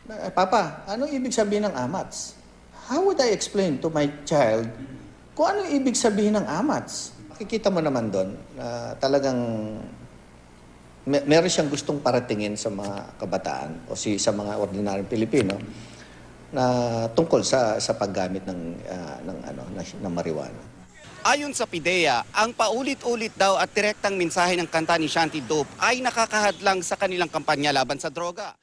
Papa, anong ibig sabihin ng AMATS? How would I explain to my child kung anong ibig sabihin ng AMATS? Makikita mo naman doon na talagang meron siyang gustong paratingin sa mga kabataan o sa mga ordinaryong Pilipino na tungkol sa paggamit ng marijuana. Ayon sa PIDEA, ang paulit-ulit daw at direktang mensahe ng kanta ni Shanty Dope ay nakakahadlang sa kanilang kampanya laban sa droga.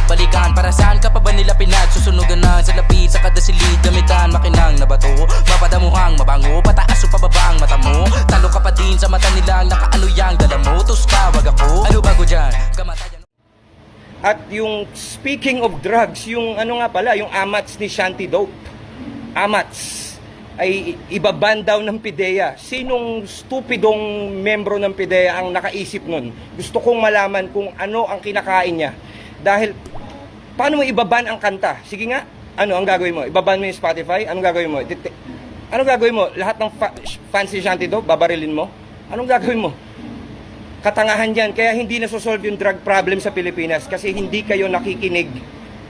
Balikan, para saan ka pa ba nila pinagsusunugan na sa lapid, sa kada silid, gamitan, makinang na bato, mapadamuhang mabango, pataas o pababang mata mo, talo ka pa din sa mata nilang nakaano yang dala mo, tuska, wag ako, ano bago dyan, kamatayan. At yung speaking of drugs, yung ano nga pala, yung AMATS ni Shanty Dope, AMATS ay ibaban daw ng PIDEA. Sinong stupidong membro ng PIDEA ang nakaisip nun? Gusto kong malaman kung ano ang kinakain niya. Dahil, paano mo ibaban ang kanta? Sige nga, ano ang gagawin mo? Ibaban mo yung Spotify? Anong gagawin mo? Anong gagawin mo? Lahat ng fans ni Shanty Dope, babarilin mo? Anong gagawin mo? Katangahan yan. Kaya hindi nasosolve yung drug problem sa Pilipinas kasi hindi kayo nakikinig.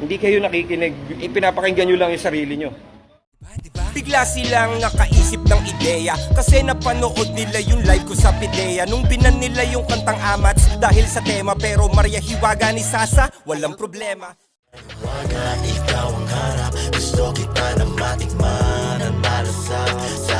Hindi kayo nakikinig. Ipinapakinggan nyo lang yung sarili nyo. Bigla silang nakaisip ng ideya kasi napanood nila yung live ko sa PIDEA nung binan nila yung kantang AMATS dahil sa tema, pero Maria Hiwaga ni Sasa, walang problema. Hiwaga, ikaw ang harap, gusto kita na matikman ang malasap.